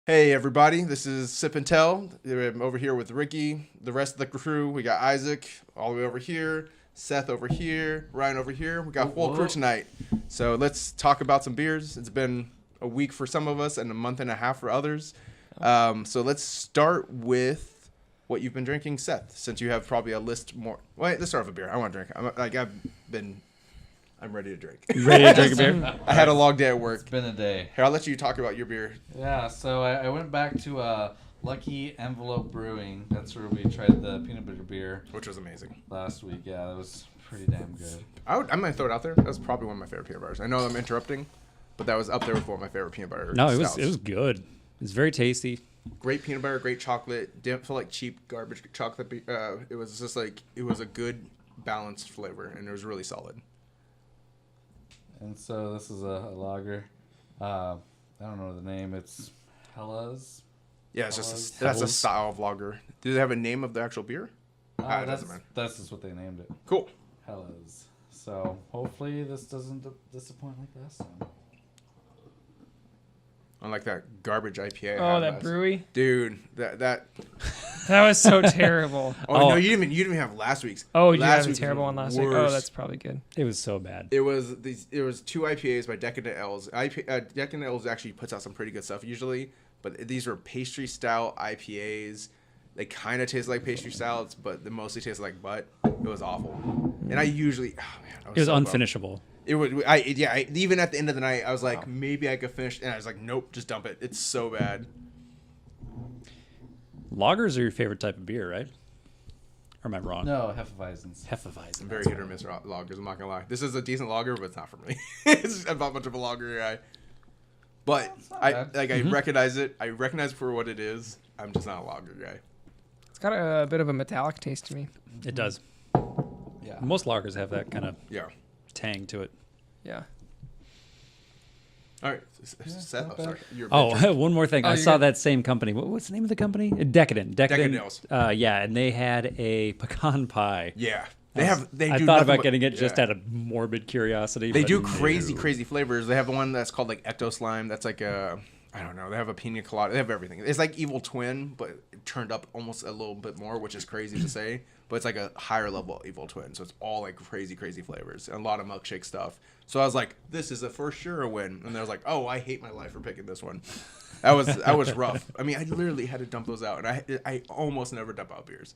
Hey everybody, this is SipNTel. I'm over here with Ricky, the rest of the crew. We got Isaac all the way over here, Seth over here, Ryan over here. We got full crew tonight. So let's talk about some beers. It's been a week for some of us and a month and a half for others. So let's start with what you've been drinking, Seth, since you have probably a list more. Wait, let's start with a beer. I want to drink. I'm ready to drink. You ready to drink a beer? I had a long day at work. It's been a day. Here, I'll let you talk about your beer. Yeah, so I went back to Lucky Envelope Brewing. That's where we tried the peanut butter beer. Which was amazing. Last week. Yeah, that was pretty damn good. I'm going to throw it out there. That was probably one of my favorite peanut butters. I know I'm interrupting, but that was up there with one of my favorite peanut butter No, stouts. it was good. It was very tasty. Great peanut butter, great chocolate. Didn't feel like cheap garbage chocolate. It was just like, it was a good balanced flavor, and it was really solid. And so this is a lager. I don't know the name. It's Hella's. Yeah, it's just that's a style of lager. Do they have a name of the actual beer? That's just what they named it. Cool. Hella's. So hopefully this doesn't disappoint like last time. Unlike that garbage IPA. Oh, that brewery? Dude, that was so terrible. no, you didn't even have last week's. Oh, you last had a terrible one last week. Oh, that's probably good. It was so bad. It was two IPAs by Decadent L's. Decadent L's actually puts out some pretty good stuff usually, but these were pastry style IPAs. They kind of taste like pastry stouts, but they mostly taste like butt. It was awful. And I usually, it was so unfinishable. It would, even at the end of the night, I was like, maybe I could finish, and I was like, nope, just dump it. It's so bad. Lagers are your favorite type of beer, right? Or am I wrong? No, Hefeweizens. Hefeweizen. I'm very hit or miss lagers. I'm not gonna lie. This is a decent lager, but it's not for me. I'm not much of a lager guy. But I recognize it. I recognize it for what it is. I'm just not a lager guy. It's got a bit of a metallic taste to me. It does. Yeah. Most lagers have that kind of tang to it. Yeah. All right. Seth, sorry. One more thing. I saw that same company. What's the name of the company? Decadent. Decadent. And they had a pecan pie. Yeah. I thought about getting it just out of morbid curiosity. They do crazy flavors. They have one that's called like Ecto Slime. That's like I don't know. They have a pina colada. They have everything. It's like Evil Twin, but it turned up almost a little bit more, which is crazy to say. But it's like a higher level Evil Twin. So it's all like crazy flavors. And a lot of milkshake stuff. So I was like, this is a for sure a win. And I was like, oh, I hate my life for picking this one. That was rough. I mean, I literally had to dump those out. And I almost never dump out beers.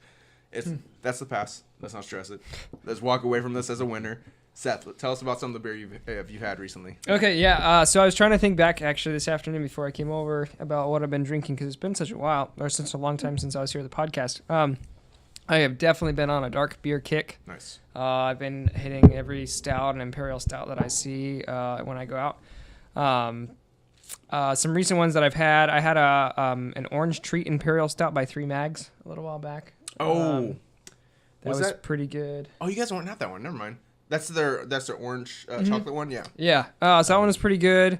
That's the pass. Let's not stress it. Let's walk away from this as a winner. Seth, tell us about some of the beer you've had recently. Okay, yeah. So I was trying to think back actually this afternoon before I came over about what I've been drinking because it's been such a long time since I was here at the podcast. I have definitely been on a dark beer kick. Nice. I've been hitting every stout and imperial stout that I see when I go out. Some recent ones that I've had, I had an orange treat imperial stout by Three Mags a little while back. Oh, that was pretty good. Oh, you guys weren't at that one. Never mind. That's their orange chocolate one. Yeah. Yeah. So that one was pretty good.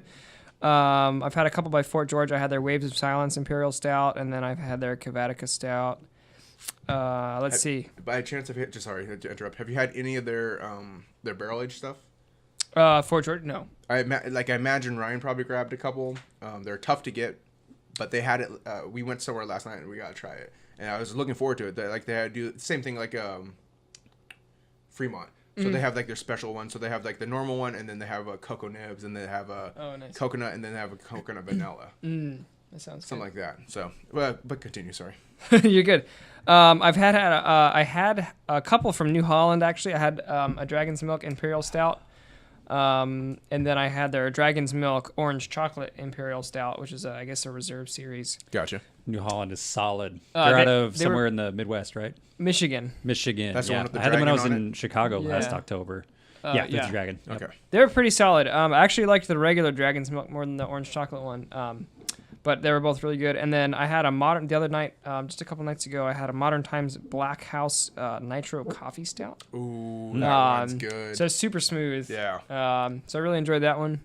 I've had a couple by Fort George. I had their Waves of Silence Imperial Stout, and then I've had their Cavatica Stout. Let's see. By chance, sorry to interrupt. Have you had any of their barrel aged stuff? Fort George, no. I imagine Ryan probably grabbed a couple. They're tough to get, but they had it. We went somewhere last night and we got to try it, and I was looking forward to it. They had to do the same thing like Fremont. So they have like their special one. So they have like the normal one, and then they have a cocoa nibs, and they have a coconut, and then they have a coconut vanilla. That sounds something good. Like that. So, but continue. Sorry. You're good. I had a couple from New Holland actually. I had a Dragon's Milk Imperial Stout, and then I had their Dragon's Milk Orange Chocolate Imperial Stout, which is I guess a reserve series. Gotcha. New Holland is solid. They're out of somewhere in the Midwest, right? Michigan. That's the one with the I had them when I was dragon in Chicago last October. With the dragon. Okay. Yep. They were pretty solid. I actually liked the regular Dragon's Milk more than the orange chocolate one. But they were both really good. And then I had the other night, just a couple nights ago, I had a Modern Times Black House Nitro Coffee Stout. Ooh, that one's good. So it's super smooth. Yeah. So I really enjoyed that one.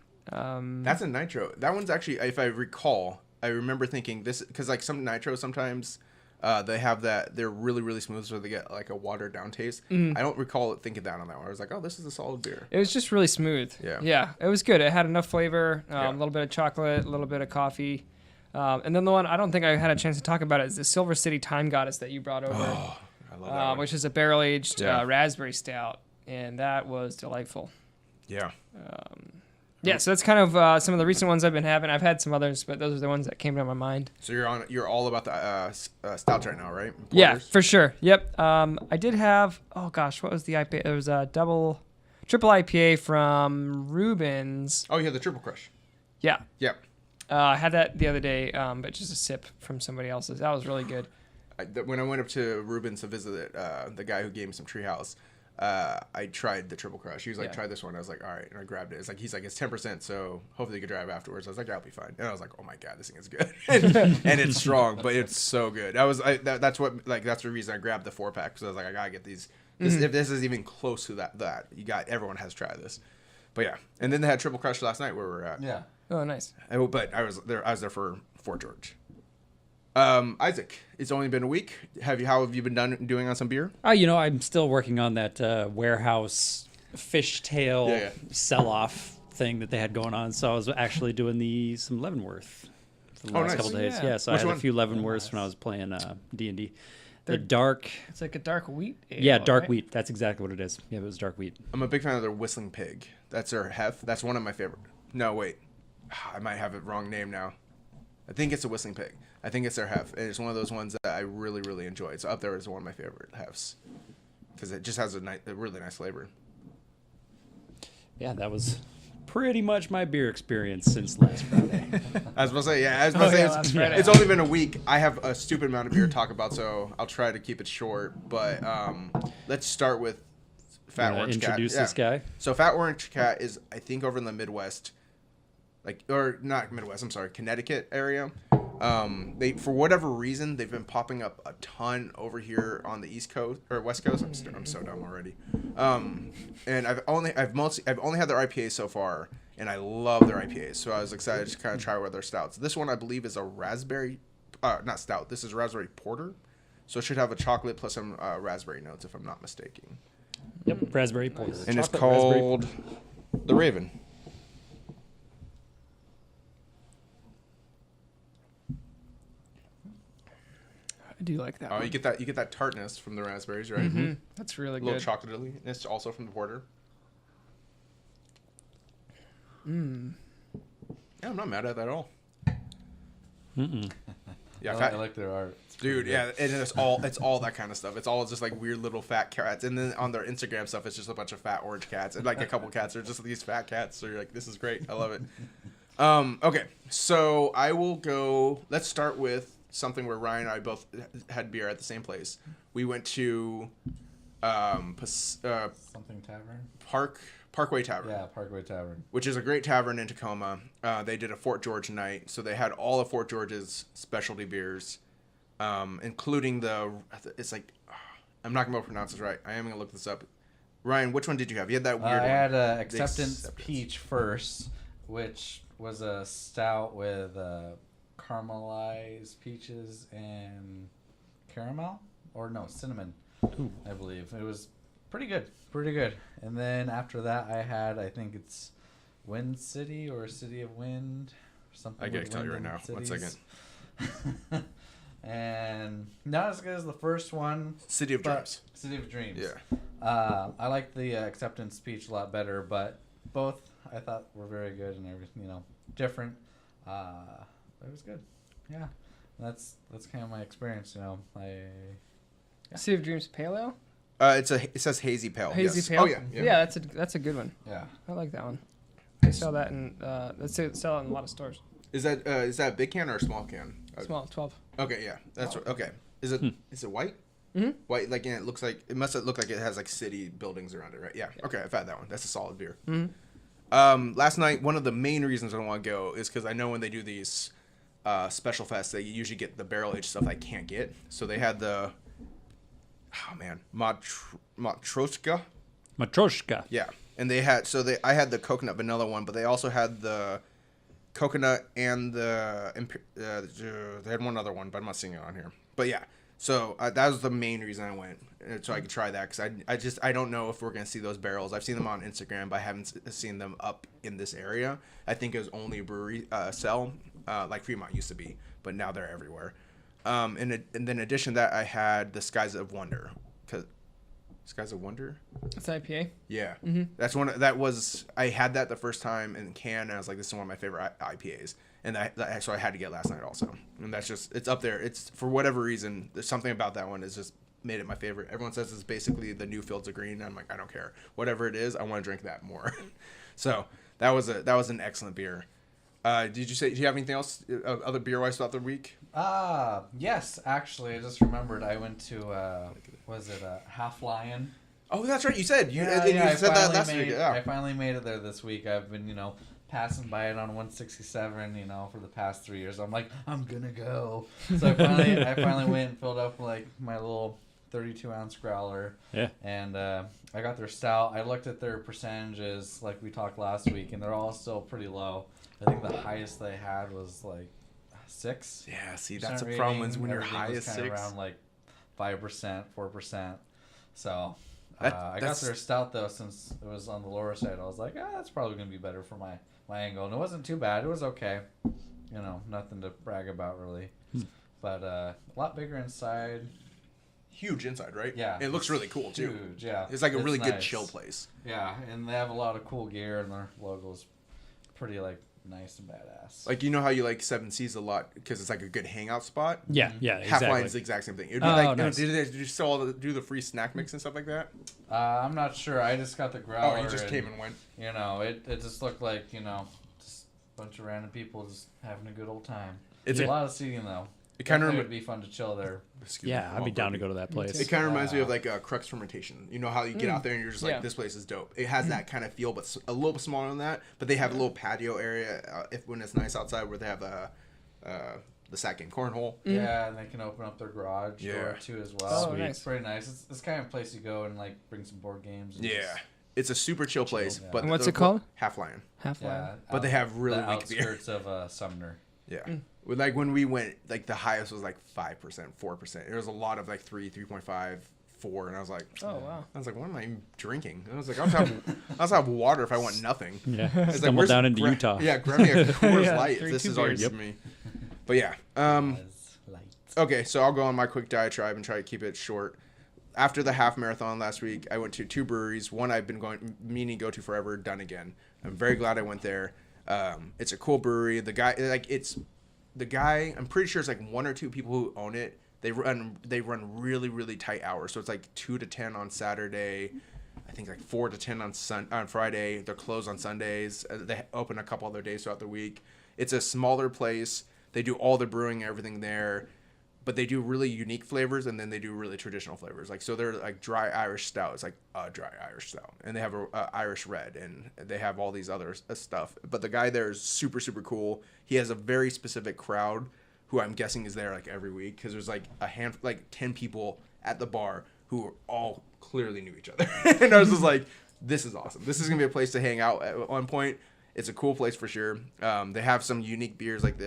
That's a nitro. That one's actually, if I recall, I remember thinking this, because like some nitro sometimes they have that, they're really smooth, so they get like a watered down taste. I don't recall thinking that on that one. I was like, oh, this is a solid beer. It was just really smooth. Yeah. Yeah, it was good. It had enough flavor, a little bit of chocolate, a little bit of coffee. And then the one I don't think I had a chance to talk about is the Silver City Time Goddess that you brought over, Oh, I love that one. which is a barrel-aged Yeah. raspberry stout, and that was delightful. Yeah. Yeah, so that's kind of some of the recent ones I've been having. I've had some others, but those are the ones that came to my mind. So you're all about the stouts right now, right? Yeah, Porters? for sure. Yep. I did have. Oh gosh, what was the IPA? It was a triple IPA from Rubens. Oh, you had the Triple Crush. Yeah. Yep. I had that the other day, but just a sip from somebody else's. That was really good. When I went up to Rubens to visit the guy who gave me some Treehouse, I tried the Triple Crush. He was like, Yeah. try this one. I was like, all right. And I grabbed it. He's like, it's 10%, so hopefully you can drive afterwards. I was like, I'll be fine. And I was like, oh my God, this thing is good. and it's strong, but it's so good. That's the reason I grabbed the 4-pack, because I was like, I gotta get these. If this is even close to that, everyone has to try this. But yeah. And then they had Triple Crush last night where we were at. Yeah. Oh, nice. But I was there for Fort George. Isaac, it's only been a week. How have you been doing on some beer? I'm still working on that warehouse fishtail Yeah. sell-off thing that they had going on. So I was actually doing some Leavenworth for the last nice. couple days. Yeah. Yeah, so Which I had one? a few Leavenworths when I was playing D&D. The dark, It's like a dark wheat. Ale, yeah, dark right? wheat. That's exactly what it is. Yeah, it was dark wheat. I'm a big fan of their Whistling Pig. That's their hef. That's one of my favorite. No, wait. I might have it wrong name now. I think it's a Whistling Pig. I think it's their hef. And it's one of those ones that I really, really enjoy. It's up there as one of my favorite hefs. Because it just has a really nice flavor. Yeah, that was pretty much my beer experience since last Friday. I was about to say, last Friday. it's only been a week. I have a stupid amount of beer to talk about, so I'll try to keep it short. But let's start with Fat Orange Cat. Introduce this guy. So Fat Orange Cat is, I think, over in the Midwest, or not Midwest. I'm sorry, Connecticut area. They, for whatever reason, they've been popping up a ton over here on the East Coast or West Coast. I'm so dumb already. And I've only had their IPAs so far, and I love their IPAs. So I was excited to kind of try with their stouts. This one I believe is a raspberry, not stout. This is raspberry porter, so it should have a chocolate plus some raspberry notes, if I'm not mistaken. Yep, raspberry porter. And it's Chocolate raspberry called the Raven. I do like that. Oh, one. you get that tartness from the raspberries, right? Mhm. That's really A little good. chocolatey. Also from the porter. Yeah, I'm not mad at that at all. Yeah, I like their art. It's pretty dude. good. Yeah, and it's all that kind of stuff. It's all just like weird little fat cats, and then on their Instagram stuff, it's just a bunch of fat orange cats, and like a couple cats are just these fat cats. So you're like, this is great. I love it. Okay, so I will go. Let's start with something where Ryan and I both had beer at the same place. We went to Something Tavern? Parkway Tavern. Yeah, Parkway Tavern. Which is a great tavern in Tacoma. They did a Fort George night, so they had all of Fort George's specialty beers, including it's like, I'm not going to pronounce this right. I am going to look this up. Ryan, which one did you have? You had that weird one. I had The Acceptance Peach first, which was a stout with caramelized peaches and caramel, or no, cinnamon, I believe. It was pretty good. And then after that, I think it's Wind City or City of Wind, or something. I gotta with tell you wind right and now. 1 cities. second. And not as good as the first one. City of but- Dreams. City of Dreams. Yeah. I like the Acceptance Speech a lot better, but both I thought were very good and everything, different. It was good. Yeah. That's kind of my experience, Sea of Dreams Pale Ale. It says hazy pale. Hazy yes. Pale. Oh yeah. That's a good one. Yeah. I like that one. They sell that in sell it in a lot of stores. Is that a big can or a small can? Small, 12. Okay, yeah, that's okay. Is it white? Mhm. White, like, yeah, it must look like it has like city buildings around it, right? Yeah. Okay, I've had that one. That's a solid beer. Last night, one of the main reasons I want to go is because I know when they do these special fests, they usually get the barrel aged stuff I can't get. So they had the Matroshka. Matroshka. Yeah, and I had the coconut vanilla one, but they also had the coconut and they had one other one, but I'm not seeing it on here. But yeah, so that was the main reason I went, so I could try that, because I don't know if we're gonna see those barrels. I've seen them on Instagram, but I haven't seen them up in this area. I think it was only a brewery sell, like Fremont used to be. but now they're everywhere. And then in addition to that, I had the Skies of Wonder. Skies of Wonder? It's IPA. Yeah. Mm-hmm. I had that the first time in can, and I was like, this is one of my favorite IPAs. And so I had to get last night also. And that's just, it's up there. It's, for whatever reason, there's something about that one that's just made it my favorite. Everyone says it's basically the new Fields of Green. I'm like, I don't care. Whatever it is, I want to drink that more. So that was an excellent beer. Do you have anything else, other beer-wise throughout the week? Yes, actually, I just remembered I went to, was it Half Lion? Oh, that's right. You said. You said that last week. Yeah. I finally made it there this week. I've been, passing by it on 167, for the past 3 years. I'm like, I'm going to go. So I finally went and filled up, like, my little 32-ounce growler. Yeah. And I got their stout. I looked at their percentages, like we talked last week, and they're all still pretty low. I think the highest they had was, like, 6. Yeah, see, that's the problem is when you're high as 6. Around, like, 5%, 4%. So... I got their stout though, since it was on the lower side. I was like, that's probably gonna be better for my angle, and it wasn't too bad. It was okay, nothing to brag about really, but a lot bigger inside. Huge inside, right? Yeah, it looks really cool too. Huge, yeah. It's like a really good nice. chill place. Yeah, and they have a lot of cool gear, and their logo's pretty nice and badass. Like, how you like Seven Seas a lot because it's like a good hangout spot. Yeah, Half exactly. Line's the exact same thing. It'd be Nice. Did you still do the free snack mix and stuff like that? I'm not sure. I just got the growler. Oh, you just came and went. It just looked like just a bunch of random people just having a good old time. It's a lot of seating though. It kind of would be fun to chill there. I'd be down to go to that place. It kind of reminds me of like Crux Fermentation. You know how you get out there and you're just like, this place is dope. It has that kind of feel, but a little bit smaller than that. But they have a little patio area when it's nice outside where they have the sack game cornhole. Yeah, and they can open up their garage door too as well. Oh, nice. It's pretty nice. It's kind of a place you go and like bring some board games. And It's a super chill place. Yeah. But And what's it called? Half Lion. Half Lion. Yeah, But they have really the weak beer. outskirts of Sumner. Yeah. With like when we went, like the highest was like 5%, 4%. There was a lot of like 3.5, 4, and I was like, Oh wow. what am I even drinking? And I was like, I'll have water if I want nothing. Yeah, It's stumble where's- down into Utah. Yeah, grab me a Coors Yeah, Light. drink This 2 is already beers. for me. But yeah. Okay, so I'll go on my quick diatribe and try to keep it short. After the half marathon last week, I went to 2 breweries. One I've been meaning to go to forever, done again. I'm very glad I went there. It's a cool brewery. The guy, I'm pretty sure it's like 1 or 2 people who own it. They run really, really tight hours. So it's like 2 to 10 on Saturday. I think like 4 to 10 on Friday. They're closed on Sundays. They open a couple other days throughout the week. It's a smaller place. They do all the brewing and everything there. But they do really unique flavors, and then they do really traditional flavors. Like, so they're like dry Irish stout. It's like a dry Irish stout. And they have a Irish red, and they have all these other stuff. But the guy there is super, super cool. He has a very specific crowd who I'm guessing is there like every week, because there's like 10 people at the bar who all clearly knew each other. And I was just like, this is awesome. This is going to be a place to hang out at one point. It's a cool place for sure. They have some unique beers like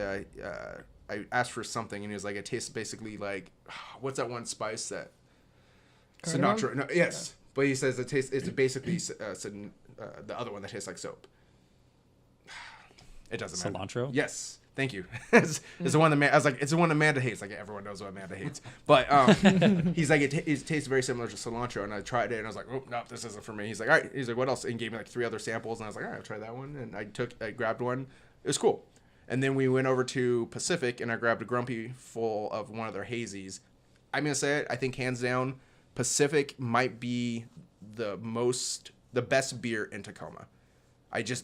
I asked for something, and he was like, it tastes basically like, what's that one spice that? Cardamom? Sinatra. No, yes. But he says it's basically the other one that tastes like soap. It doesn't matter. Cilantro? Yes. Thank you. it's the one that I was like, it's the one Amanda hates. Like, everyone knows what Amanda hates. But he's like, it tastes very similar to cilantro. And I tried it, and I was like, oh, no, this isn't for me. He's like, all right. He's like, what else? And he gave me like 3 other samples, and I was like, all right, I'll try that one. And I grabbed one. It was cool. And then we went over to Pacific, and I grabbed a Grumpy full of one of their hazies. I'm going to say it. I think hands down, Pacific might be the best beer in Tacoma.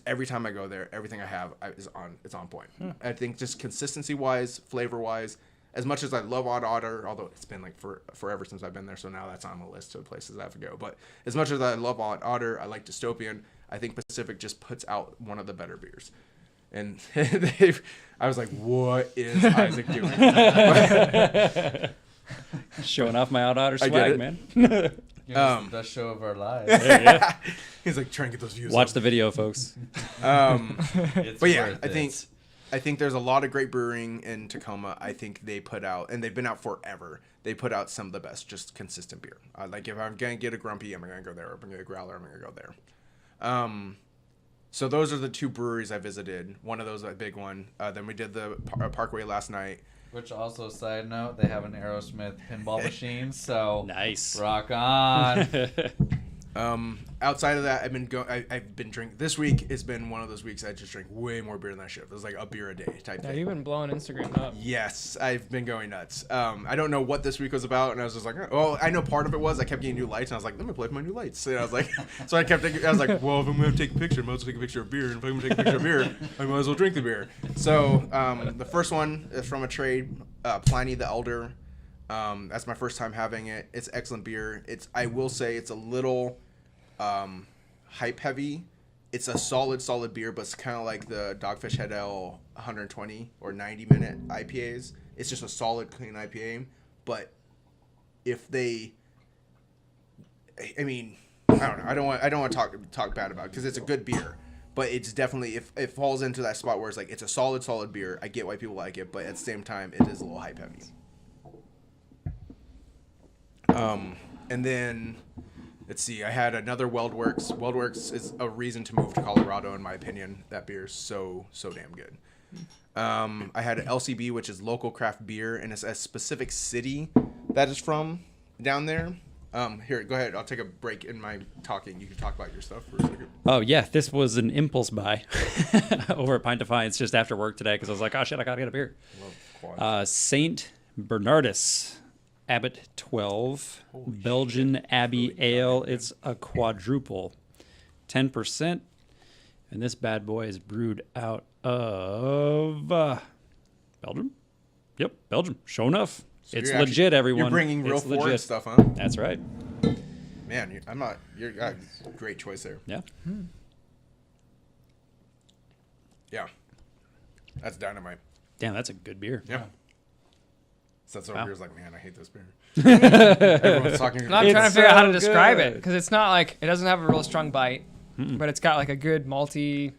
Every time I go there, everything I have it's on point. I think just consistency wise, flavor wise, as much as I love Odd Otter, although it's been like forever since I've been there, so now that's on the list of places I have to go. But as much as I love Odd Otter, I like Dystopian. I think Pacific just puts out one of the better beers. And I was like, what is Isaac doing? Showing off my Otter I get swag, it. man. The best show of our lives. Yeah. He's like trying to get those views. Watch up. the video, folks. It's But yeah, worth I think there's a lot of great brewing in Tacoma. I think they put out, and they've been out forever. They put out some of the best, just consistent beer. Like if I'm gonna get a Grumpy, I'm gonna go there. If I'm gonna get a Growler, I'm gonna go there. So those are the 2 breweries I visited. One of those a big one. Then we did the Parkway last night. Which also, side note, they have an Aerosmith pinball machine, so Nice. rock on. Outside of that, I've been drinking. This week has been one of those weeks I just drink way more beer than I should. It was like a beer a day type Yeah, thing. you've been blowing Instagram up. Yes, I've been going nuts. I don't know what this week was about, and I was just like, oh, I know part of it was I kept getting new lights, and I was like, let me play with my new lights. And I was like, so I was like, well, if I'm gonna take a picture, I might as well take a picture of beer, and if I'm gonna take a picture of beer, I might as well drink the beer. So the first one is from a trade, Pliny the Elder. That's my first time having it. It's excellent beer. I will say it's a little hype heavy. It's a solid beer, but it's kind of like the Dogfish Head Ale 120 or 90-minute IPAs. It's just a solid, clean IPA. But if they, I mean, I don't know. I don't want to talk bad about it because it's a good beer. But it's definitely, if it falls into that spot where it's like it's a solid beer. I get why people like it, but at the same time, it is a little hype heavy. And then, let's see, I had another Weldworks. Weldworks is a reason to move to Colorado, in my opinion. That beer is so damn good. I had an LCB, which is local craft beer, and it's a specific city that is from down there. Here, go ahead. I'll take a break in my talking. You can talk about your stuff for a second. Oh, yeah. This was an impulse buy over at Pint Defiance just after work today because I was like, oh, shit, I got to get a beer. St. Bernardus. Abbott 12, Belgian Abbey Ale. It's a quadruple, 10%, and this bad boy is brewed out of Belgium. Yep, Belgium. Sure enough, So it's you're legit. Everyone, You're bringing real it's foreign legit stuff, huh? That's right. Man, you're great choice there. Yeah. Yeah, that's dynamite. Damn, that's a good beer. Yeah. So that's Wow. beer's like, man, I hate this beer. Everyone's talking. I'm trying to It's figure out how to so describe it good. because it's not like it doesn't have a real strong bite, but it's got like a good malty.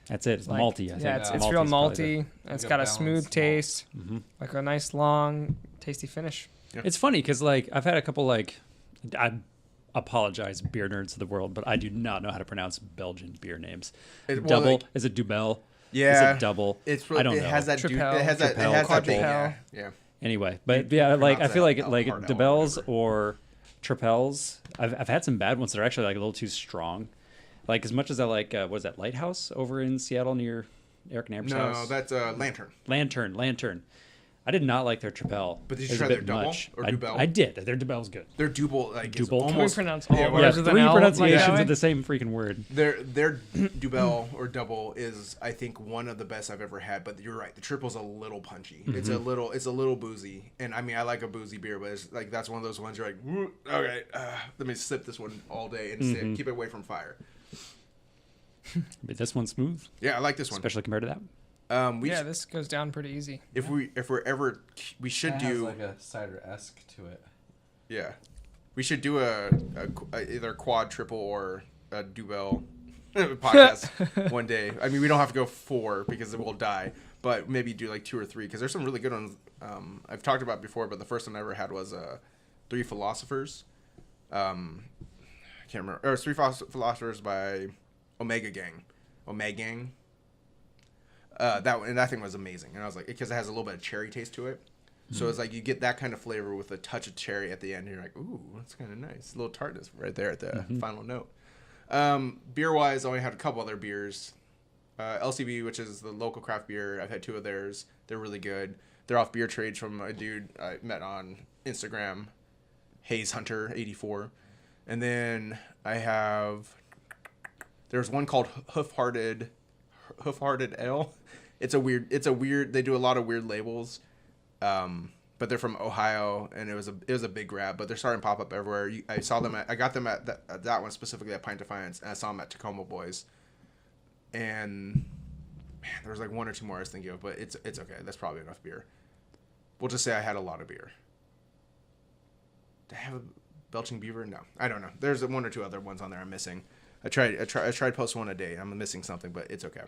That's it. It's Like, malty. I think. yeah, it's Yeah. real Malty's probably malty. And it's Like a got a balanced smooth malt. taste, Mhm. like a nice long, tasty finish. It's funny because like I've had a couple like I apologize, beer nerds of the world, but I do not know how to pronounce Belgian beer names. Well, Double like- is it Dubel? Yeah. Is it double? It's I don't it know. has that Tripel. it has that Tripel, big, quadrupel. yeah. Anyway, but You yeah, like I pronounce feel like that like hard L or Dubels whatever. or Tripels. I've had some bad ones that are actually like a little too strong. Like as much as I like what is that Lighthouse over in Seattle near Eric Namber's No, house? that's Lantern. Lantern. I did not like their Tripel. But did you It was try a their bit double much. or I, Dubel? I did. Their Dubel's good. Their Dubel, like it's Dubel? Can we almost pronounce all yeah, words Yeah, with an 3 L? pronunciations Like that of the same freaking word. Their Dubel or double is, I think, one of the best I've ever had. But you're right, the triple's a little punchy. It's a little boozy, and I mean I like a boozy beer, but it's like that's one of those ones you're like, "Woo, okay, let me sip this one all day and keep it away from fire. But this one's smooth, Yeah, I like this one. especially compared to that. Yeah, this goes down pretty easy. If we're ever, we should It has do like a cider-esque to it. yeah, we should do a either quad, triple, or a Dubel podcast one day. I mean, we don't have to go 4 because it will die, but maybe do like 2 or 3 because there's some really good ones. I've talked about before, but the first one I ever had was 3 Philosophers. I can't remember. Or 3 Philosophers by Omega Gang. That thing was amazing, and I was like, because it has a little bit of cherry taste to it, so it's like you get that kind of flavor with a touch of cherry at the end. And you're like, ooh, that's kind of nice, a little tartness right there at the final note. Beer wise, I only had a couple other beers. LCB, which is the local craft beer, I've had 2 of theirs. They're really good. They're off beer trades from a dude I met on Instagram, Hayes Hunter 84, and then I have. There's one called Hoof-Hearted Ale. It's a weird. They do a lot of weird labels, but they're from Ohio, and it was a big grab. But they're starting to pop up everywhere. I saw them. I got them at that one specifically at Pint Defiance, and I saw them at Tacoma Boys. And man, there was like 1 or 2 more I was thinking of, but it's okay. That's probably enough beer. We'll just say I had a lot of beer. Did I have a Belching Beaver? No, I don't know. There's 1 or 2 other ones on there I'm missing. I tried to post one a day. I'm missing something, but it's okay.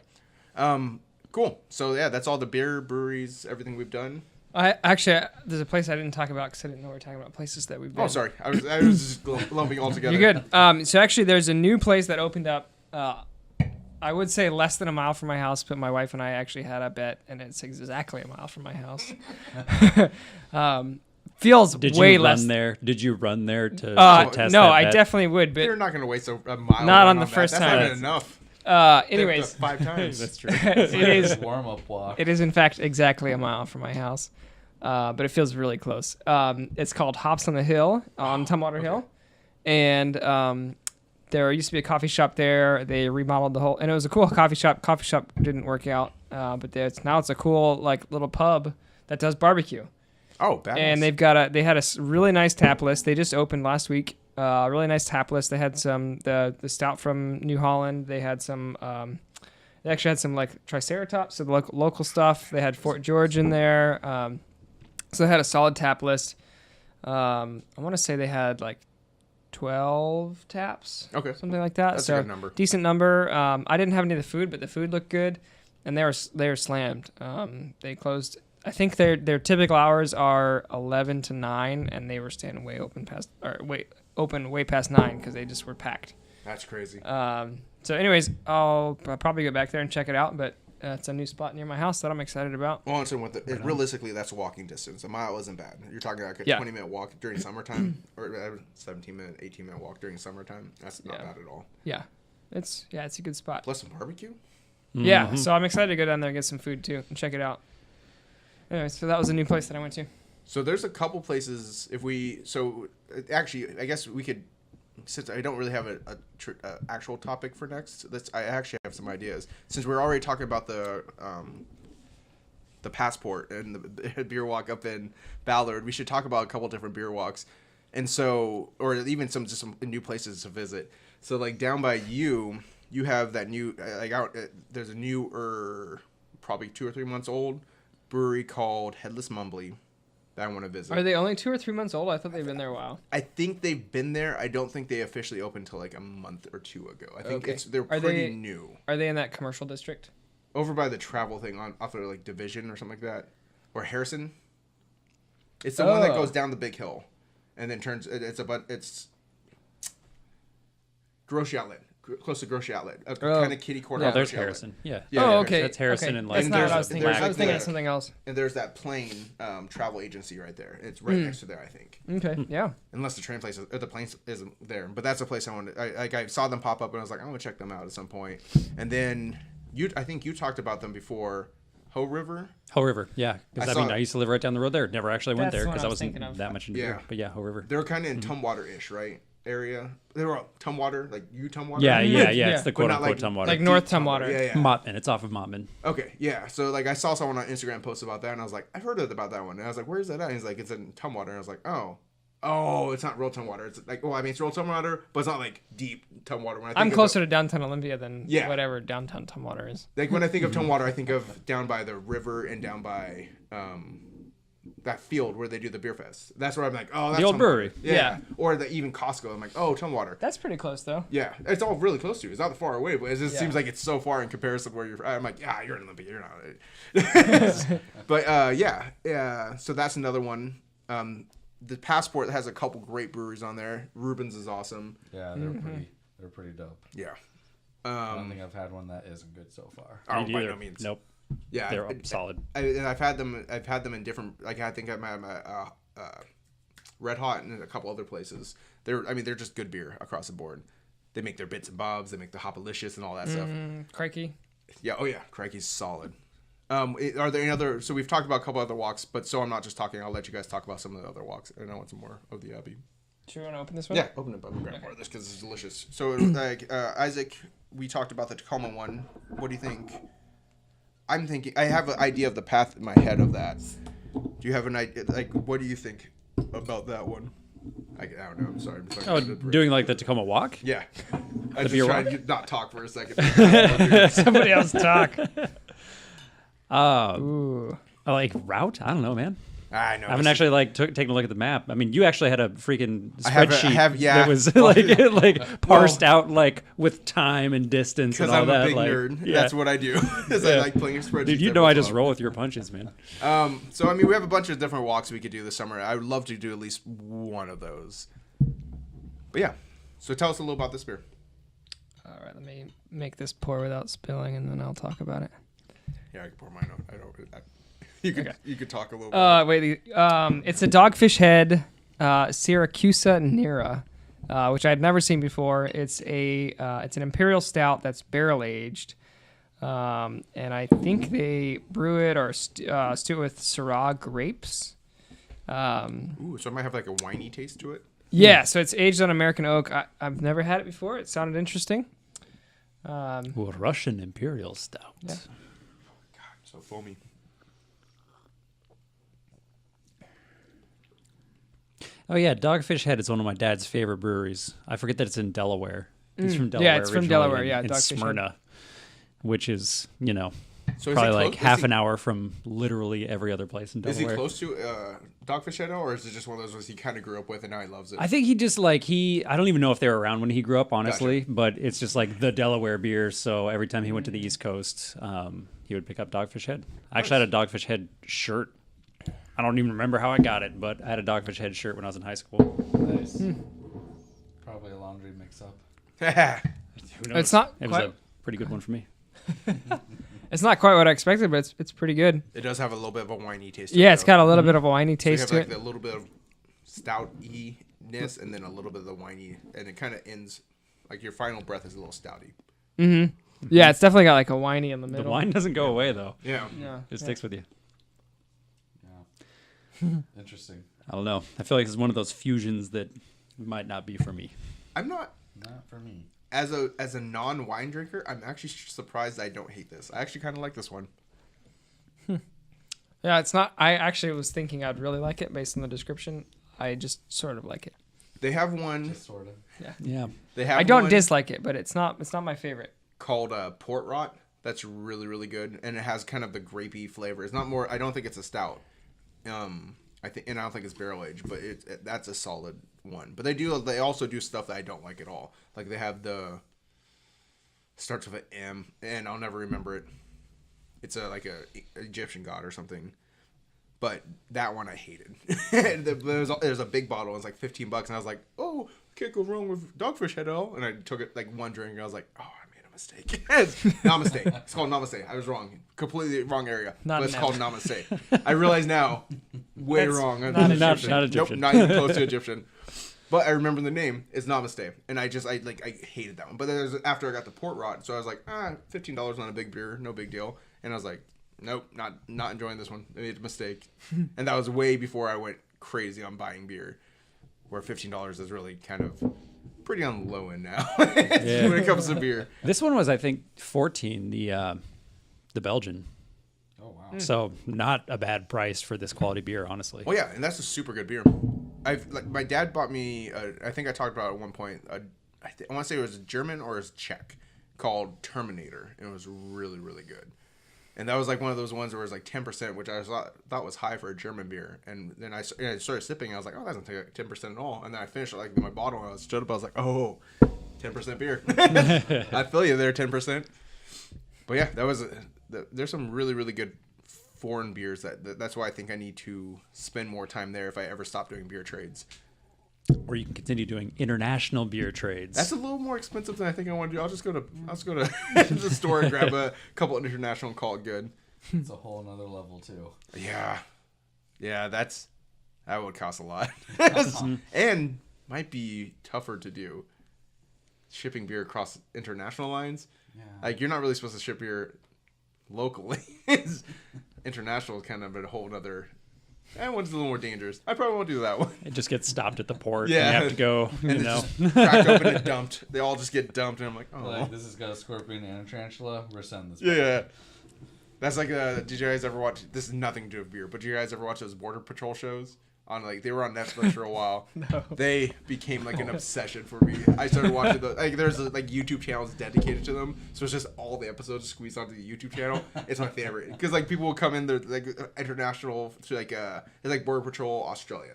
Cool. So yeah, that's all the beer, breweries, everything we've done. There's a place I didn't talk about because I didn't know we were talking about places that we've been. Oh, sorry. I was just lumping all together. You're good. So actually, there's a new place that opened up I would say less than a mile from my house, but my wife and I actually had a bet, and it's exactly a mile from my house. Feels Did way you less. run there? Did you run there to test no, that I bet? definitely would, but You're not gonna waste a mile. Not on that. the first That's time. not even enough. anyways, 5 times. That's true. it is. Warm-up walk. It is in fact exactly a mile from my house, but it feels really close. It's called Hops on the Hill on Tumwater Hill, and there used to be a coffee shop there. They remodeled the whole, and it was a cool coffee shop. Coffee shop didn't work out, but now it's a cool like little pub that does barbecue. Oh, badass. And they had a really nice tap list. They just opened last week. Really nice tap list. They had some the stout from New Holland. They had some. They actually had some like Triceratops, so the local stuff. They had Fort George in there. So they had a solid tap list. I want to say they had like 12 taps. Okay. Something like that. That's so a good number. Decent number. I didn't have any of the food, but the food looked good, and they were slammed. They closed. I think their typical hours are 11 to 9, and they were staying way open past 9 because they just were packed. That's crazy. So anyways, I'll probably go back there and check it out, but it's a new spot near my house that I'm excited about. Well, so realistically, that's walking distance. A mile isn't bad. You're talking like a Yeah. 20-minute walk during summertime, or 17-minute, 18-minute walk during summertime. That's not bad at all. Yeah, it's a good spot. Plus some barbecue. Yeah, so I'm excited to go down there and get some food too and check it out. Anyway, so that was a new place that I went to. So there's a couple places. Actually, I guess we could. Since I don't really have a actual topic for next, I actually have some ideas. Since we're already talking about the Passport and the beer walk up in Ballard, we should talk about a couple different beer walks, and so or even some new places to visit. So like down by you have that new there's a new probably 2 or 3 months old brewery called Headless Mumbly that I want to visit. Are they only 2 or 3 months old? I thought they've been there a while. I think they've been there. I don't think they officially opened till like a month or 2 ago. I think they're pretty new. Are they in that commercial district? Over by the travel thing off of like Division or something like that, or Harrison. It's the one that goes down the big hill, and then turns. It's Grocery Outlet. Close to Grocery Outlet, kind of kitty corner. Oh, there's Grocery Harrison. Outlet. Yeah. Oh, okay. That's Harrison okay. and like. That's not what I was thinking. there's I was like thinking of something else. And there's that plane travel agency right there. It's right next to there, I think. Okay. Yeah. Unless the plane isn't there, but that's a place I wanted. I saw them pop up and I was like, I'm gonna check them out at some point. And then I think you talked about them before. Ho River. Ho River, yeah. Because I used to live right down the road there. Never actually went That's there the one because I I was wasn't thinking of. that much into beer. But yeah, Ho River. They're kind of in Tumwater-ish, right? Area. They were Tumwater, like Tumwater. Yeah. Yeah. It's the But not quote-unquote like- Tumwater. Like North Tumwater. Yeah. Mottman. It's off of Mottman. Okay, yeah. So like I saw someone on Instagram post about that, and I was like, I've heard about that one. And I was like, where's that at? And he's like, it's in Tumwater. And I was like, oh, it's not real Tumwater. It's like, well, I mean, it's real Tumwater, but it's not like deep Tumwater. When I think I'm of closer to downtown Olympia than Yeah. whatever downtown Tumwater is. Like when I think of Tumwater, I think of down by the river and down by that field where they do the beer fest. That's where I'm like, oh, that's The old Tumwater. brewery. Yeah. Or even Costco. I'm like, oh, Tumwater. That's pretty close though. Yeah, it's all really close to you. It's not that far away, but it just seems like it's so far in comparison where you're. I'm like, yeah, you're in Olympia. You're not. But yeah. So that's another one. The Passport has a couple great breweries on there. Reuben's is awesome. Yeah, they're pretty dope. Yeah. I don't think I've had one that isn't good so far. Oh, Me by neither. no means. Nope. Yeah, They're solid. And I've had them in different. Like I think I'm at Red Hot and a couple other places. They're just good beer across the board. They make their bits and bobs. They make the Hopalicious and all that stuff. Crikey. Yeah. Oh yeah. Crikey's solid. Are there any other? So we've talked about a couple other walks, but so I'm not just talking. I'll let you guys talk about some of the other walks, and I want some more of the Abbey. Should we want to open this one? Yeah, open it up and grab more of this because it's delicious. So like Isaac, we talked about the Tacoma one. What do you think? I'm thinking. I have an idea of the path in my head of that. Do you have an idea? Like, what do you think about that one? I don't know. I'm sorry. I'm Oh, doing like the Tacoma Walk? Yeah. I just beer tried walk? to not talk for a second. Somebody else talk. Ooh. Like route? I don't know, man. I know. I haven't actually taken a look at the map. I mean, you actually had a freaking have spreadsheet yeah. that was Well, parsed out like with time and distance and Because all I'm that. a big like, nerd. yeah. That's what I do. Is I like playing spreadsheets. Dude, you know I just roll with your punches, man. So I mean, we have a bunch of different walks we could do this summer. I would love to do at least one of those. But yeah, so tell us a little about this beer. All right, let me make this pour without spilling, and then I'll talk about it. Yeah, I can pour mine out. You could talk a little bit. It's a Dogfish Head Syracusa Nera, which I'd never seen before. It's an imperial stout that's barrel aged, and I think they brew it or stew it with Syrah grapes. Ooh, so it might have like a winey taste to it. Yeah, so it's aged on American oak. I've never had it before. It sounded interesting. Well, Russian Imperial Stout. Yeah. God, so foamy. Oh yeah, Dogfish Head is one of my dad's favorite breweries. I forget that it's in Delaware. He's from Delaware. Yeah, it's from originally, Delaware. Yeah, in Dogfish Head. Smyrna, which is So is probably it like close- half an hour from literally every other place in Is he Delaware. close to Dogfish Head, or is it just one of those ones he kind of grew up with and now he loves it? I think he just I don't even know if they were around when he grew up, honestly, but it's just like the Delaware beer. So every time he went to the East Coast, he would pick up Dogfish Head. I actually had a Dogfish Head shirt. I don't even remember how I got it, but I had a Dogfish Head shirt when I was in high school. Nice. Probably a laundry mix-up. Who knows? It's not It was quite- a pretty good one for me. It's not quite what I expected, but it's pretty good. It does have a little bit of a winey taste to Yeah, it. it's got a little bit of a winey So you taste have to like it. the little bit of stout-y-ness and then a little bit of the winey, and it kind of ends, like your final breath is a little stouty. Yeah, it's definitely got like a winey in the The middle. wine doesn't go away, though. Yeah. Yeah. It sticks with you. Yeah. Interesting. I don't know. I feel like it's one of those fusions that might not be for me. I'm not, Not for me. as a non-wine drinker, I'm actually surprised I don't hate this. I actually kind of like this one. Yeah, it's not. I actually was thinking I'd really like it based on the description. I just sort of like it. They have one. Just sort of. Yeah. They have I don't one dislike it, but it's not my favorite. called Port Rot. That's really, really good, and it has kind of the grapey flavor. It's not more. I don't think it's a stout. I don't think it's barrel aged, but that's a solid one. But they also do stuff that I don't like at all. Like they have starts with an M, and I'll never remember it. It's like a Egyptian god or something. But that one I hated. There's a big bottle. It's like $15, and I was like, oh, can't go wrong with Dogfish Head Ale. And I took it like one drink, and I was like, oh, I made a mistake. It's Namaste. It's called Namaste. I was wrong. Completely wrong area. But it's called Namaste. I realize now, way That's wrong. not Egyptian. Not Egyptian. Nope, not even close to Egyptian. But I remember the name is Namaste, and I hated that one. But then after I got the Port Rot, so I was like, $15 on a big beer, no big deal. And I was like, nope, not enjoying this one. I made a mistake. And that was way before I went crazy on buying beer, where $15 is really kind of pretty on the low end now when it comes to beer. This one was, I think, 14, the Belgian. Oh, wow. So not a bad price for this quality beer, honestly. Well, yeah, and that's a super good beer. My dad bought me. I think I talked about it at one point. I want to say it was German or it was Czech, called Terminator, and it was really, really good. And that was like one of those ones where it was like 10%, which I thought was high for a German beer. And then I started sipping, and I was like, oh, that doesn't take like 10% at all. And then I finished like my bottle, and I stood up, I was like, oh, 10% beer. I feel you there, 10%. But yeah, there's some really, really good foreign beers that's why I think I need to spend more time there if I ever stop doing beer trades. Or you can continue doing international beer trades. That's a little more expensive than I think I want to do. I'll just go to the store and grab a couple international and call it good. It's a whole nother level, too. Yeah, that would cost a lot, and might be tougher to do. Shipping beer across international lines, Yeah. like you're not really supposed to ship beer locally. International is kind of a whole nother. That one's a little more dangerous. I probably won't do that one. It just gets stopped at the port. Yeah. And you have to go, And you it's know. just cracked open and dumped. They all just get dumped, and I'm like, oh. Like, this has got a scorpion and a tarantula. We're sending this. Yeah. That's like, did you guys ever watch, this is nothing to do with beer, but did you guys ever watch those Border Patrol shows? They were on Netflix for a while. No. They became like an obsession for me. I started watching there's like YouTube channels dedicated to them. So it's just all the episodes squeezed onto the YouTube channel. It's my favorite. Because like people will come in, they're like international, to like, it's like Border Patrol Australia.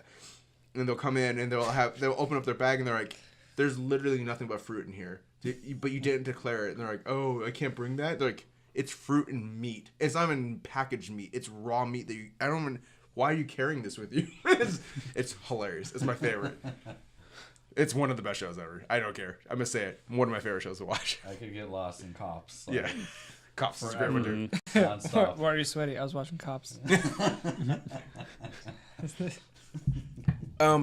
And they'll come in and they'll open up their bag and they're like, there's literally nothing but fruit in here. But you didn't declare it. And they're like, oh, I can't bring that? They're like, it's fruit and meat. It's not even packaged meat. It's raw meat that I don't even, why are you carrying this with you? It's hilarious. It's my favorite. It's one of the best shows ever. I don't care. I'm gonna say it. One of my favorite shows to watch. I could get lost in Cops. Yeah, Cops is a great forever. one, dude. Nonstop. Why are you sweaty? I was watching Cops.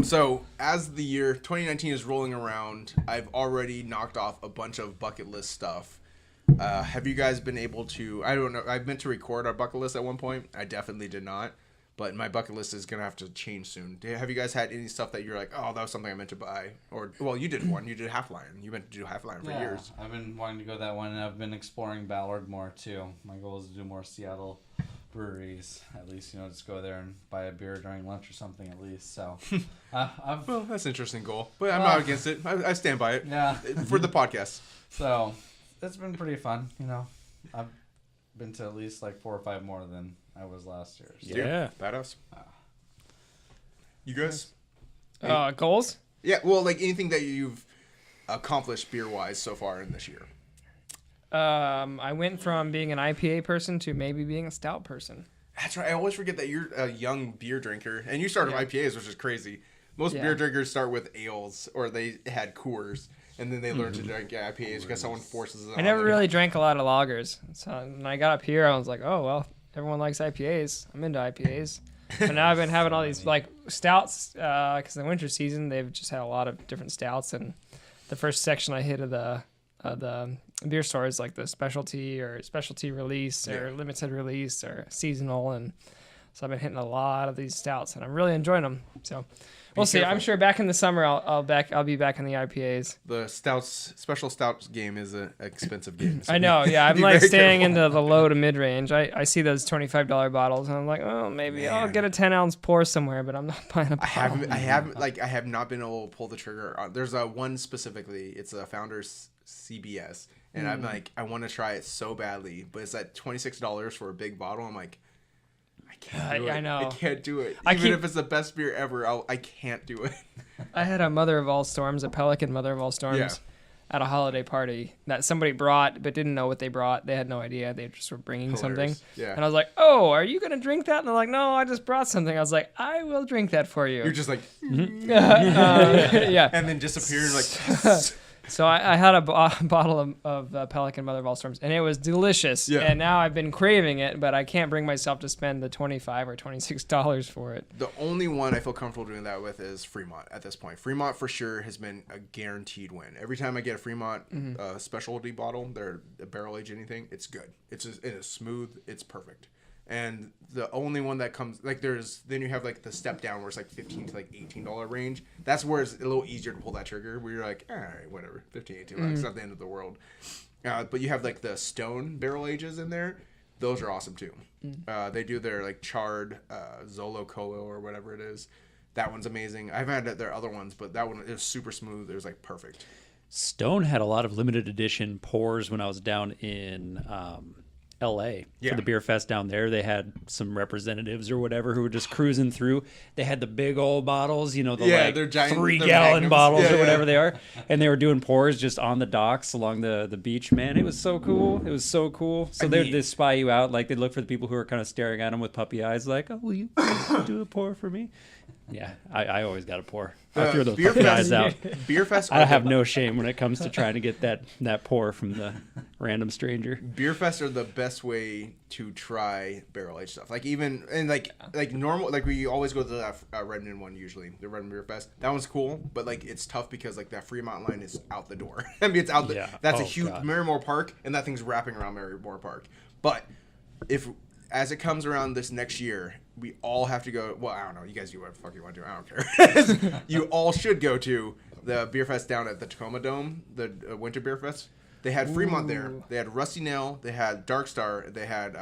So as the year 2019 is rolling around, I've already knocked off a bunch of bucket list stuff. Have you guys been able to? I don't know. I meant to record our bucket list at one point. I definitely did not. But my bucket list is gonna have to change soon. Have you guys had any stuff that you're like, oh, that was something I meant to buy? Or well, you did one. You did Half Lion. You meant to do Half Lion for years. I've been wanting to go that one, and I've been exploring Ballard more too. My goal is to do more Seattle breweries. At least just go there and buy a beer during lunch or something. At least so. Well, that's an interesting goal, but I'm not against it. I stand by it. Yeah. For the podcast. So it's been pretty fun. I've been to at least like 4 or 5 more than I was last year. So. Yeah. Badass. You guys? Goals? Yeah, well, like anything that you've accomplished beer-wise so far in this year. I went from being an IPA person to maybe being a stout person. That's right. I always forget that you're a young beer drinker, and you started with IPAs, which is crazy. Most beer drinkers start with ales, or they had Coors, and then they learn to drink IPAs because someone forces them. I never really drank a lot of lagers. So when I got up here, I was like, oh, well, everyone likes IPAs. I'm into IPAs. But now I've been having all these like stouts because in the winter season, they've just had a lot of different stouts. And the first section I hit of the beer store is like the specialty or specialty release or limited release or seasonal. And so I've been hitting a lot of these stouts, and I'm really enjoying them. So we'll see. I'm sure back in the summer I'll be back in the IPAs. The special stouts game is an expensive game. So I know, yeah. I'm be like very staying careful. into the low to mid range. I see those $25 bottles, and I'm like, oh, maybe I'll get a 10-ounce pour somewhere, but I'm not buying a bottle. I have not been able to pull the trigger on. There's one specifically. It's a Founders CBS, and I'm like, I want to try it so badly, but it's at $26 for a big bottle. I'm like, I can't do it. I know. I can't do it. I Even keep- if it's the best beer ever, I can't do it. I had a Mother of All Storms, a Pelican Mother of All Storms, Yeah. at a holiday party that somebody brought but didn't know what they brought. They had no idea. They just were bringing something. Hilarious. Yeah. And I was like, oh, are you going to drink that? And they're like, no, I just brought something. I was like, I will drink that for you. You're just like, Yeah. and then disappear like. So I had a bottle of Pelican Mother of All Storms, and it was delicious. Yeah. And now I've been craving it, but I can't bring myself to spend the $25 or $26 for it. The only one I feel comfortable doing that with is Fremont at this point. Fremont for sure has been a guaranteed win. Every time I get a Fremont specialty bottle, they're a barrel age anything, it's good. It is smooth. It's perfect. And the only one that comes then you have like the step down where it's like $15 to like $18 range. That's where it's a little easier to pull that trigger. Where you're like, all right, whatever, $15, $18, it's not the end of the world. But you have like the stone barrel ages in there. Those are awesome too. They do their like charred Zolo Colo or whatever it is. That one's amazing. I've had their other ones, but that one is super smooth. It was like perfect. Stone had a lot of limited edition pours when I was down in LA for the beer fest down there. They had some representatives or whatever who were just cruising through. They had the big old bottles, they're giant, 3-gallon magnums. bottles or whatever they are. And they were doing pours just on the docks along the beach, man. It was so cool. It was so cool. So they'd spy you out. Like they'd look for the people who are kind of staring at them with puppy eyes like, oh, will you do a pour for me? Yeah, I always got to pour. I threw those puppy eyes out. Beer fest. I have no shame when it comes to trying to get that pour from the random stranger. Beer fests are the best way to try barrel aged stuff. Like even and like normal, like we always go to the Redmond one usually, the Redmond Beer Fest. That one's cool, but like it's tough because like that Fremont line is out the door. I mean, it's out the. Yeah. That's a Oh, huge God. Marymore Park, and that thing's wrapping around Marymore Park. But if as it comes around this next year, we all have to go. Well, I don't know. You guys do what the fuck you want to do. I don't care. You all should go to the beer fest down at the Tacoma Dome, the Winter Beer Fest. They had Fremont there. They had Rusty Nail. They had Dark Star. They had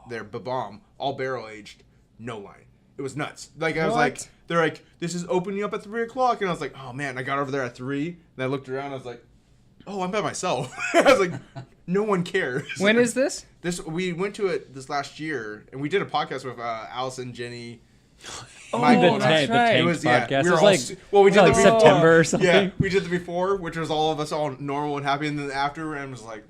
their Babam, all barrel aged, no line. It was nuts. Like I was like, they're like, this is opening up at 3:00, and I was like, oh man. I got over there at 3, and I looked around. I was like, oh, I'm by myself. I was like, no one cares. When is this? We went to it this last year, and we did a podcast with Allison, Jenny, Oh, Michael, and that's I. right. It was podcast. We It were was all like- we did like the before. September or something. Yeah, we did the before, which was all of us all normal and happy, and then after, and was like,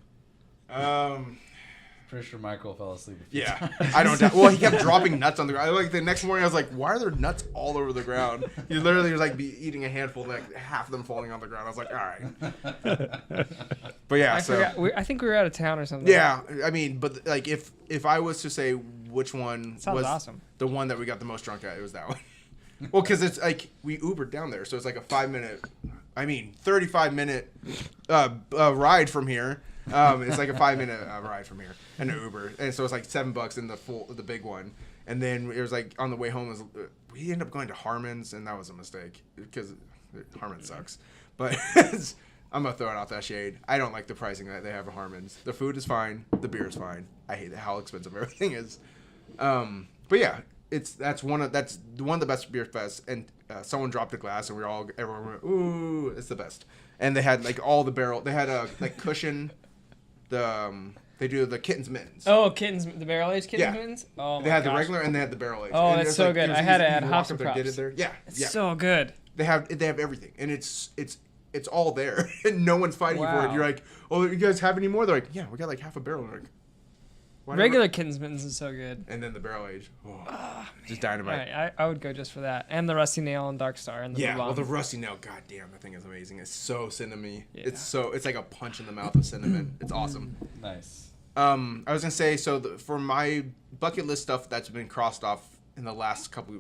Pretty sure Michael fell asleep. Yeah, I don't doubt. Well, he kept dropping nuts on the ground. Like the next morning, I was like, "Why are there nuts all over the ground?" He literally was like eating a handful, like half of them falling on the ground. I was like, "All right." But yeah, I think we were out of town or something. yeah. I mean, but like if I was to say which one Sounds was awesome. the one that we got the most drunk at, it was that one. Well, because it's like we Ubered down there, so it's like a 35-minute ride from here. It's like a 5-minute ride from here, and an Uber, and so it's like $7 in the big one. And then it was like on the way home, we ended up going to Harmon's, and that was a mistake because Harmon sucks. But I'm gonna throw it out that shade. I don't like the pricing that they have at Harmon's. The food is fine, the beer is fine. I hate how expensive everything is. But yeah. That's one of the best beer fests, and someone dropped a glass, and everyone went, "Ooh, it's the best." And they had like all the barrel. They had a like cushion. They do the kitten's mittens. Oh, the barrel aged kittens Yeah. mittens. Oh, They had gosh. the regular and they had the barrel aged. Oh, and that's it's so like, good. it was I had easy. it at You walk Hops up and there, get Props. it there. Yeah, It's yeah. so good. They have everything, and it's all there, and no one's fighting you for it. Wow. You're like, "Oh, you guys have any more?" They're like, "Yeah, we got like half a barrel." And we're like, "Why not?" Regular kittens mittens is so good. And then the barrel aged. Oh, just dynamite. Right, I would go just for that, and the Rusty Nail and Dark Star and the Yeah, Blue well, the Bomb. rusty nail, goddamn, that thing is amazing. It's so cinnamon. Yeah. It's like a punch in the mouth of cinnamon. It's awesome. Nice. I was gonna say, so for my bucket list stuff that's been crossed off in the last couple,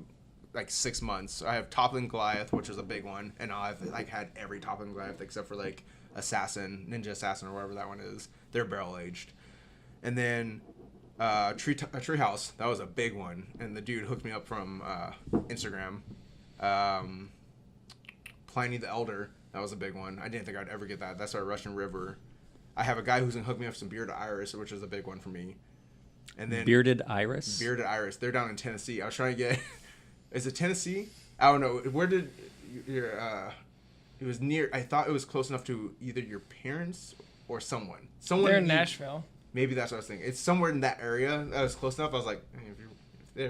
like 6 months, I have Toppling Goliath, which is a big one, and I've like had every Toppling Goliath except for like Ninja Assassin or whatever that one is. They're barrel aged, and then Treehouse, that was a big one, and the dude hooked me up from Instagram. Pliny the Elder, that was a big one. I didn't think I'd ever get that. That's our Russian River. I have a guy who's gonna hook me up some Bearded Iris, which is a big one for me. And then Bearded Iris. Bearded Iris, they're down in Tennessee. I was trying to get. Is it Tennessee? I don't know. Where did your? It was near. I thought it was close enough to either your parents or someone. They're in Nashville. Maybe that's what I was thinking. It's somewhere in that area. That was close enough. I was like, hey, if they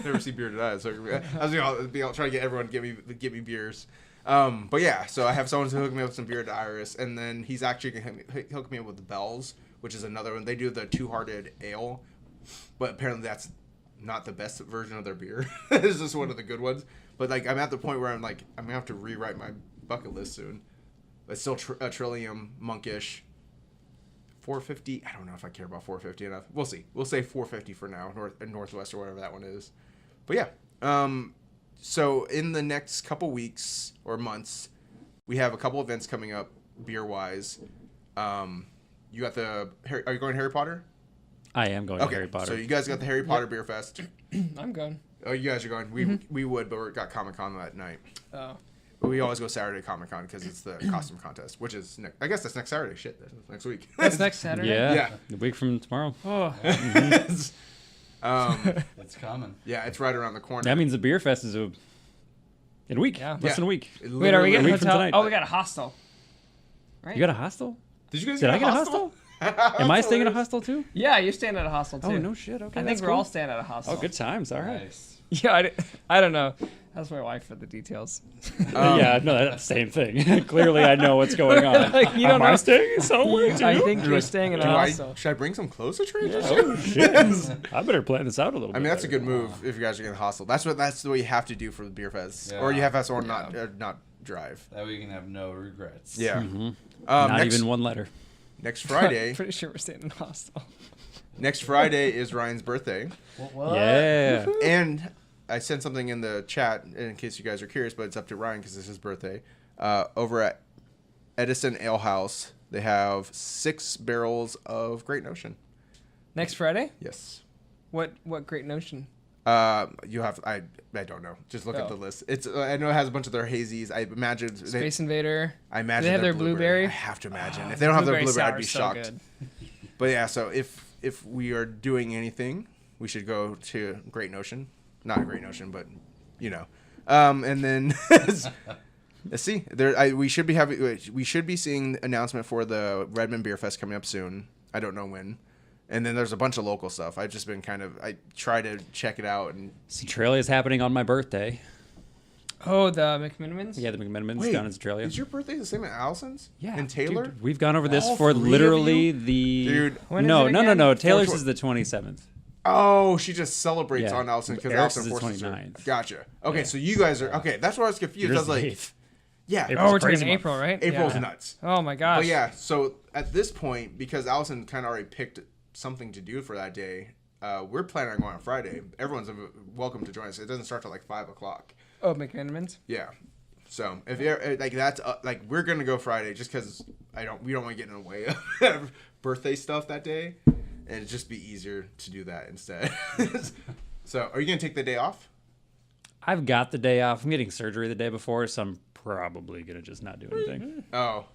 ever see Bearded Eyes, so I was gonna try to get everyone to give me beers. But yeah, so I have someone to hook me up with some Bearded Iris, and then he's actually gonna hook me up with the Bells, which is another one. They do the Two-Hearted Ale, but apparently that's not the best version of their beer. It's just one of the good ones. But like, I'm at the point where I'm like, I'm gonna have to rewrite my bucket list soon. But still, Trillium, Monkish, 450. I don't know if I care about 450 enough. We'll see. We'll say 450 for now, Northwest or whatever that one is. But yeah. So in the next couple weeks or months, we have a couple events coming up beer wise. You got are you going to Harry Potter? I am going to Harry Potter. So you guys got the Harry Potter Beer Fest. I'm going. Oh, you guys are going. We would, but we got Comic-Con that night. Oh. But we always go Saturday Comic-Con because it's the costume contest, which is I guess that's next Saturday. Shit, that's next week. That's next Saturday? Yeah. Yeah. A week from tomorrow. Oh. It's coming. Yeah, it's right around the corner. That means the beer fest is in a week. Yeah. Less than a week. Wait, are we getting week a from hotel? tonight. Oh, we got a hostel. Right? You got a hostel? Did you guys? Did I get a hostel? Am I staying in a hostel too? Yeah, you're staying at a hostel too. Oh, no shit. Okay. I think that's we're cool. all staying at a hostel. Oh, good times. All right. Nice. Yeah, I don't know. That's my wife for the details. Yeah, no, that's the same thing. Clearly, I know what's going on. Like, you don't Am I know. staying somewhere too? I think you're staying in a hostel. Should I bring some clothes to trade? Oh, shit. I better plan this out a little bit. I mean, that's a better. good move if you guys are getting hostel. That's the way you have to do for the beer fest, Yeah. or you have to someone not drive. That way you can have no regrets. Yeah. Not even one letter. Next Friday. Pretty sure we're staying in a hostel. Next Friday is Ryan's birthday, What? Yeah. and I sent something in the chat in case you guys are curious, but it's up to Ryan because it's his birthday. Over at Edison Ale House, they have 6 barrels of Great Notion. Next Friday? Yes. What Great Notion? You have I don't know. Just look at Oh. the list. It's I know it has a bunch of their hazies. I imagine Space Invader. I imagine Do they have their blueberry. blueberry? I have to imagine. If they don't have their blueberry, I'd be sour shocked. is so good. But yeah, so if we are doing anything, we should go to Great Notion. Not Great Notion, but you know. And then let's see. We should be seeing the announcement for the Redmond Beer Fest coming up soon. I don't know when. And then there's a bunch of local stuff. I've just been I try to check it out and Centralia is happening on my birthday. Oh, the McMinimans? Yeah, the McMenamins Wait, down in Australia. Is your birthday the same as Allison's? Yeah, And Taylor? dude, we've gone over this All for three of literally you? the. Dude. When is No, it no, no, again? no. Taylor's 4/20. is the 27th. Oh, she just celebrates Yeah. on Allison because Eric's Allison is the forces her. 29th. Gotcha. Okay, Yeah. so you guys are okay. That's where I was confused. Yours I was like, is the 8th. yeah, April's Oh, we're crazy talking month. April, right? April's Yeah. nuts. Oh my gosh. But yeah, so at this point, because Allison kind of already picked something to do for that day, we're planning on going on Friday. Everyone's welcome to join us. It doesn't start till like 5:00. Oh, McMinimans? Yeah. So if you're like that's like we're gonna go Friday just because we don't want to get in the way of birthday stuff that day, and it'd just be easier to do that instead. So are you gonna take the day off? I've got the day off. I'm getting surgery the day before, so I'm probably gonna just not do anything. Oh,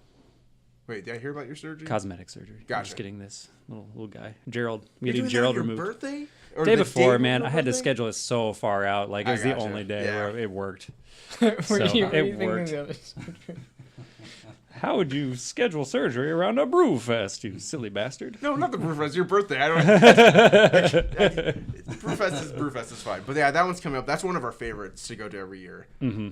wait, did I hear about your surgery? Cosmetic surgery. I'm Gotcha. just getting this little guy, Gerald. I'm You're getting doing that Gerald on your removed. birthday? Or Day the before, of man. your I had to birthday? schedule it so far out. Like it was the gotcha. only day Yeah. where it worked. Were So, you it thinking worked. the other surgery? How would you schedule surgery around a brew fest, you silly bastard? No, not the Brewfest. Your birthday. I don't. Brewfest is fine. But yeah, that one's coming up. That's one of our favorites to go to every year. Mm-hmm.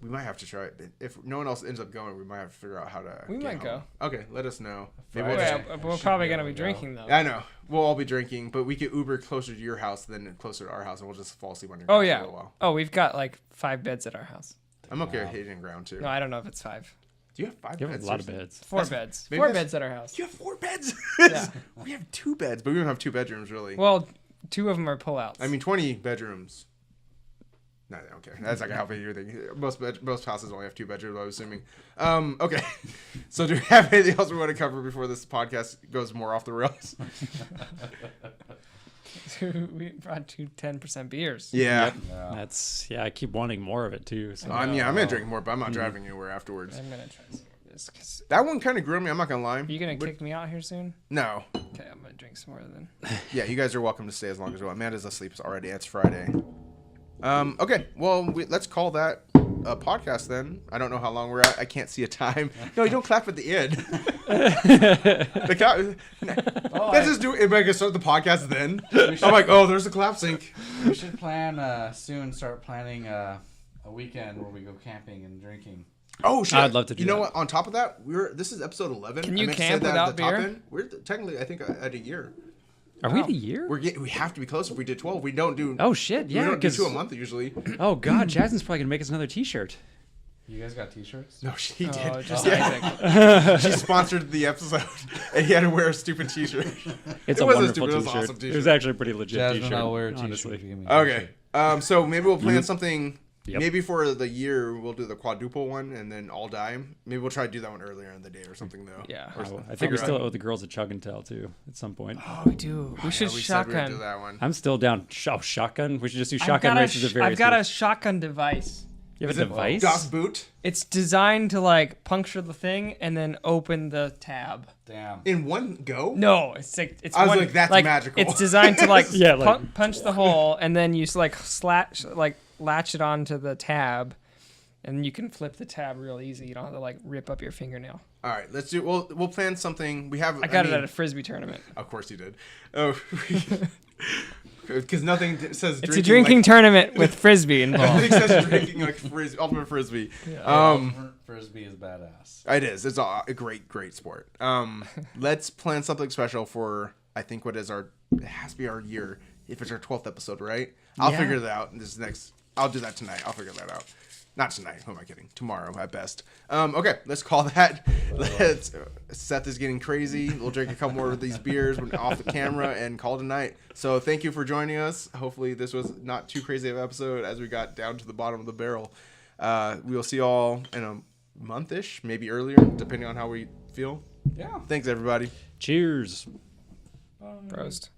We might have to try it. If no one else ends up going, we might have to figure out how to. We get might home. Okay, let us know. Maybe Friday. we'll Yeah, just- but we're Should probably be going to able be to go. drinking, though. I know. We'll all be drinking, but we could Uber closer to your house than closer to our house, and we'll just fall asleep on your Oh, couch yeah. for a little while. Oh, we've got like 5 beds at our house. I'm okay with hitting ground too. No, I don't know if it's 5. Do you have 5 You have beds? a lot of Seriously? beds. 4 beds. maybe 4 that's- beds at our house. You have 4 beds? Yeah. We have 2 beds, but we don't have 2 bedrooms really. Well, 2 of them are pullouts. I mean, 20 bedrooms. No, okay. That's like how big you're thinking. Most houses only have 2 bedrooms, I'm assuming. Okay. So do we have anything else we want to cover before this podcast goes more off the rails? we brought 2 10% beers. Yeah. Yeah. I keep wanting more of it too. So. I'm going to drink more, but I'm not driving anywhere afterwards. I'm going to try some of this. 'Cause That one kind of grew on me. I'm not going to lie. are you going to But- kick me out here soon? No. Okay, I'm going to drink some more then. Yeah, you guys are welcome to stay as long as you want. Amanda's asleep already. It's Friday. Okay. Well, let's call that a podcast then. I don't know how long we're at. I can't see a time. No, you don't clap at the end. The clap. Let's just do it. Am I gonna start the podcast then? I'm like, oh, there's a clap sync. We should plan soon. Start planning a weekend where we go camping and drinking. Oh shit! I'd love to do You know that. what? On top of that, this is episode 11. Can I you meant to say camp that at without the top beer? end. We're technically, I think, at a year. Are we at a year? We have to be close. If we did 12, we don't do. Oh shit! we Yeah, don't do because 2 a month usually. oh god, Jasmine's probably gonna make us another T-shirt. You guys got T-shirts? No, she Oh, did. just Yeah. Isaac. She sponsored the episode, and he had to wear a stupid T-shirt. It's It a wasn't wonderful stupid, it was an T-shirt. awesome It T-shirt. was actually a pretty legit Jasmine, T-shirt. I'll wear a T-shirt honestly. if you give me a Okay. T-shirt. So maybe we'll plan something. Yep. Maybe for the year we'll do the quadruple one, and then all die. Maybe we'll try to do that one earlier in the day or something though. Yeah. Or I think figure we still out- owe the girls a chug and tell too at some point. Oh, we do. We should Yeah, we said we would do shotgun. that one. I'm still down. Shotgun. We should just do I've shotgun got, races at various. I've got a years. shotgun device. You have Is a it device. Das Boot It's designed to like puncture the thing and then open the tab. Damn. in one go. No, it's like it's. I was one, like, that's magical. It's designed to like, Yeah, like- punch the hole and then you like latch it onto the tab, and you can flip the tab real easy. You don't have to like rip up your fingernail. All right, let's do. We'll plan something. We have. I got it mean, at a frisbee tournament. Of course you did. Oh, because nothing says. It's a drinking tournament with frisbee Nothing involved. says drinking like ultimate frisbee. Frisbee is badass. It is. It's a great sport. Let's plan something special for. I think what is our. It has to be our year. If it's our 12th episode, right? I'll Yeah. figure that out. I'll do that tonight. I'll figure that out. Not tonight. Who am I kidding? Tomorrow at best. Okay, let's call that. Seth is getting crazy. We'll drink a couple more of these beers off the camera and call it a night. So thank you for joining us. Hopefully this was not too crazy of an episode as we got down to the bottom of the barrel. We'll see you all in a month-ish, maybe earlier, depending on how we feel. Yeah. Thanks, everybody. Cheers. Roast.